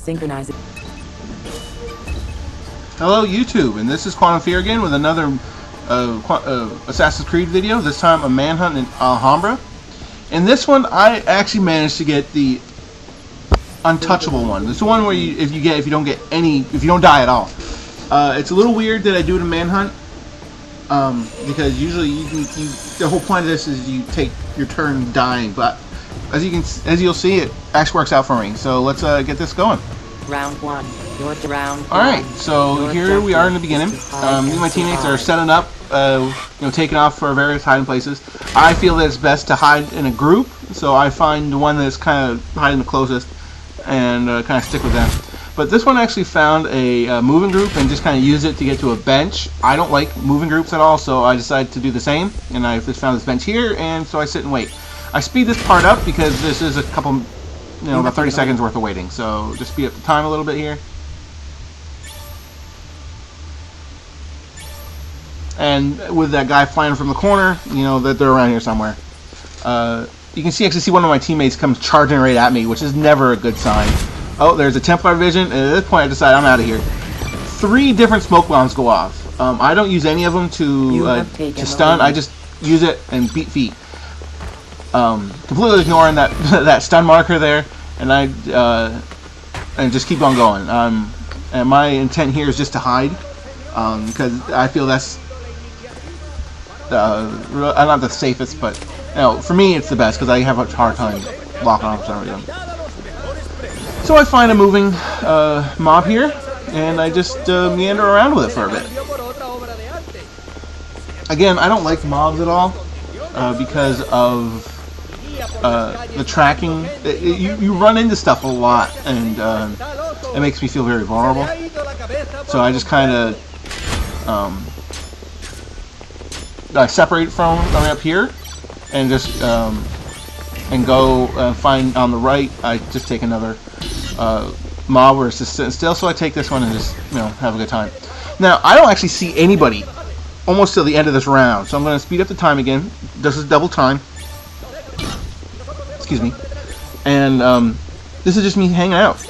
Synchronizing. Hello YouTube, and this is Quantum Fear again with another Assassin's Creed video, this time a Manhunt in Alhambra. In this one, I actually managed to get the Untouchable one. It's the one where if you don't die at all. It's a little weird that I do it in Manhunt, because usually the whole point of this is you take your turn dying, but as you'll see, it actually works out for me. So let's get this going. Round one. Alright, so here we are in the beginning. Me and my teammates are setting up, taking off for various hiding places. I feel that it's best to hide in a group, so I find the one that's kind of hiding the closest and kind of stick with them. But this one actually found a moving group and just kind of used it to get to a bench. I don't like moving groups at all, so I decided to do the same. And I just found this bench here, and so I sit and wait. I speed this part up because this is a couple, about 30 seconds worth of waiting. So just speed up the time a little bit here. And with that guy flying from the corner, that they're around here somewhere. You can actually see one of my teammates comes charging right at me, which is never a good sign. Oh, there's a Templar vision, and at this point I decide I'm out of here. 3 different smoke bombs go off. I don't use any of them to stun. I just use it and beat feet. Completely ignoring that stun marker there, and and just keep on going. And my intent here is just to hide, because I feel that's not the safest, but for me it's the best because I have a hard time locking on for some reason. So I find a moving mob here, and I just meander around with it for a bit. Again, I don't like mobs at all because of the tracking. You run into stuff a lot, and it makes me feel very vulnerable. So I just kind of I separate from up here, and just and go find on the right. I just take another mob where it's just sitting still. So I take this one and just have a good time. Now I don't actually see anybody almost till the end of this round, so I'm going to speed up the time again. This is double time. Excuse me. And this is just me hanging out.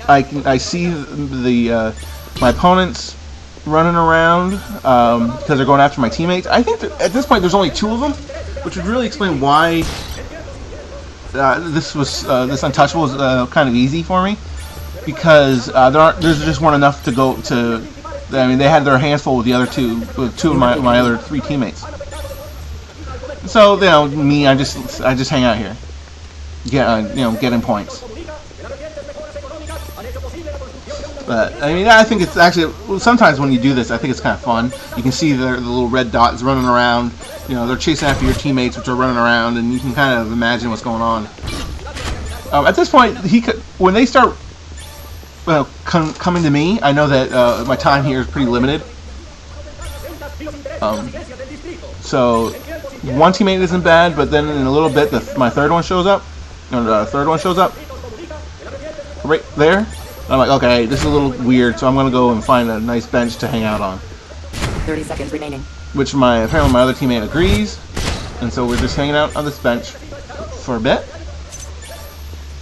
I see my opponents running around because they're going after my teammates. I think that at this point there's only 2 of them, which would really explain why this Untouchable is kind of easy for me, because there's just weren't enough to go to. I mean, they had their hands full with the other 2 of my other 3 teammates. So me, I just hang out here, getting points. But I mean, I think it's actually, sometimes when you do this, I think it's kind of fun. You can see the little red dots running around. They're chasing after your teammates, which are running around, and you can kind of imagine what's going on. At this point, when they start coming to me, I know that my time here is pretty limited. So one teammate isn't bad, but then in a little bit, my third one shows up. Right there. I'm like, okay, this is a little weird, so I'm gonna go and find a nice bench to hang out on. 30 seconds remaining. Which apparently my other teammate agrees, and so we're just hanging out on this bench for a bit.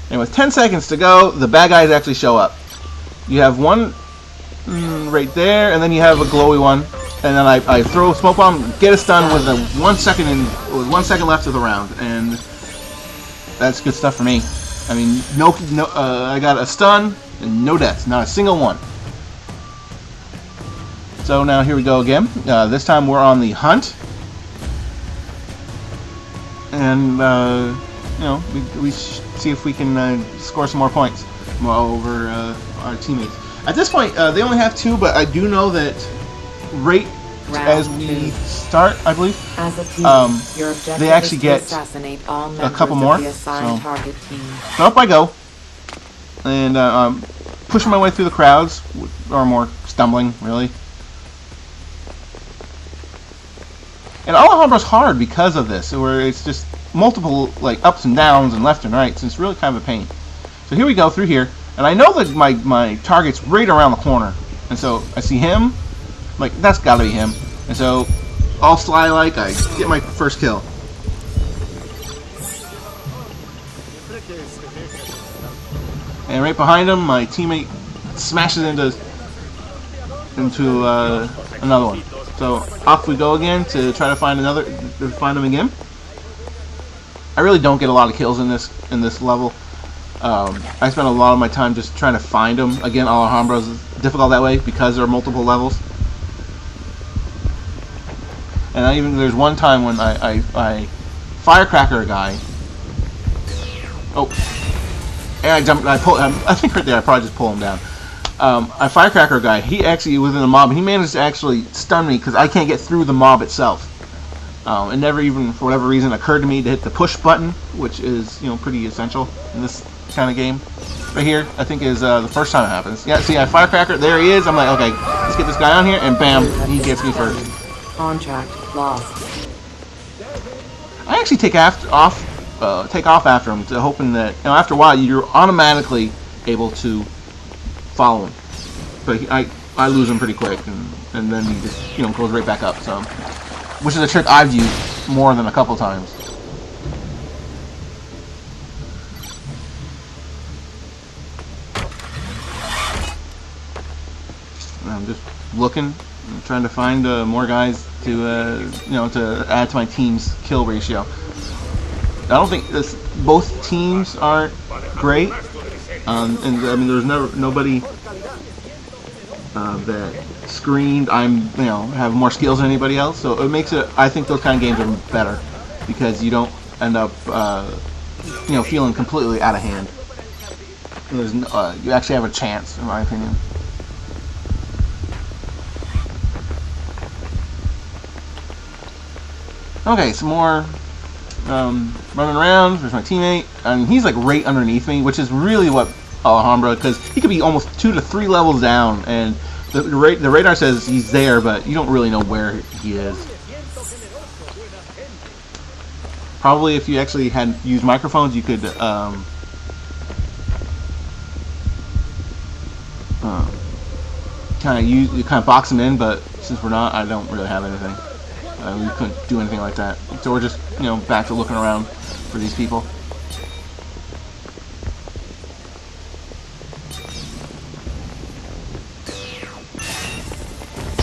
And with 10 seconds to go, the bad guys actually show up. You have one right there, and then you have a glowy one, and then I throw a smoke bomb, get a stun with 1 second with 1 second left of the round, and that's good stuff for me. I mean, I got a stun and no deaths, not a single one. So now here we go again. This time we're on the hunt, and we see if we can score some more points over our teammates. At this point, they only have 2, but I do know that as we start, I believe, they actually get a couple more. So up I go, and pushing my way through the crowds, or more stumbling, really. And Alhambra's hard because of this, where it's just multiple ups and downs and left and right, so it's really kind of a pain. So here we go through here, and I know that my target's right around the corner, and so I see him, that's gotta be him, and so all sly I get my first kill. And right behind him, my teammate smashes into another one. So off we go again to try to find him again. I really don't get a lot of kills in this level. I spend a lot of my time just trying to find them. Again, Alhambra is difficult that way because there are multiple levels. And there's one time when I firecracker a guy. Oh, and I jumped. I think right there I probably just pull him down. I firecracker a guy. He actually within the mob. He managed to actually stun me because I can't get through the mob itself. It never even, for whatever reason, occurred to me to hit the push button, which is pretty essential in this kind of game. Right here, I think is the first time it happens. Yeah, see, I firecracker. There he is. I'm like, okay, let's get this guy on here, and bam, he gets me first. Contract lost. I actually take off after him, hoping that after a while you're automatically able to follow him. But I lose him pretty quick, and then he just goes right back up. So, which is a trick I've used more than a couple times. And I'm just looking, trying to find more guys to to add to my team's kill ratio. I don't think both teams aren't great, and I mean there's nobody that screened have more skills than anybody else, so it makes it. I think those kind of games are better because you don't end up feeling completely out of hand. There's you actually have a chance, in my opinion. Okay, some more running around. There's my teammate, and he's like right underneath me, which is really what Alhambra, because he could be almost 2 to 3 levels down, and the radar says he's there, but you don't really know where he is. Probably if you actually had used microphones, you could kind of box him in, but since we're not, I don't really have anything. We couldn't do anything like that, so we're just back to looking around for these people.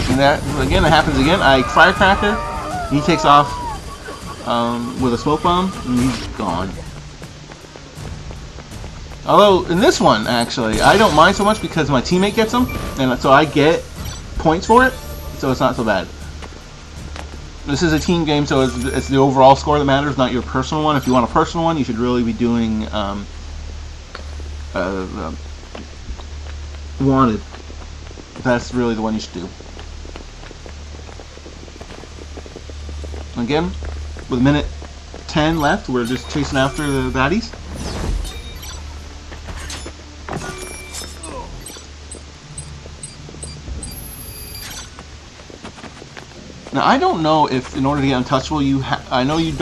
And that again, it happens again. I firecracker, he takes off with a smoke bomb, and he's gone. Although in this one, actually, I don't mind so much because my teammate gets them, and so I get points for it, so it's not so bad. This is a team game, so it's the overall score that matters, not your personal one. If you want a personal one, you should really be doing Wanted. That's really the one you should do. Again, with a minute 10 left, we're just chasing after the baddies. Now I don't know if in order to get untouchable I know you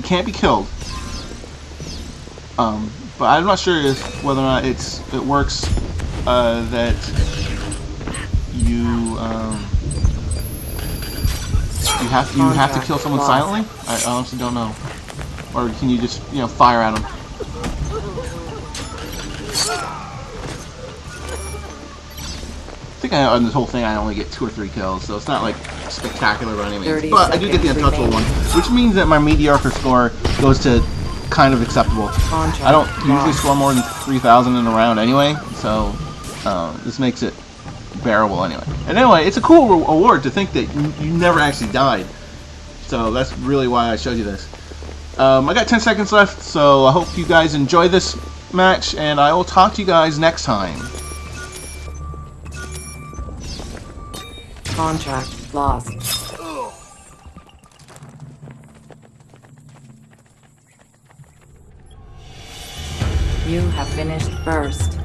can't be killed. But I'm not sure whether or not it works that you have to kill someone silently. I honestly don't know. Or can you just fire at them? I think on this whole thing I only get 2 or 3 kills, so it's not like spectacular by any means. But I do get the untouchable one, which means that my mediocre score goes to kind of acceptable. I don't usually score more than 3,000 in a round anyway, so this makes it bearable anyway. And anyway, it's a cool reward to think that you never actually died. So that's really why I showed you this. I got 10 seconds left, so I hope you guys enjoy this match, and I will talk to you guys next time. Contract lost. You have finished first.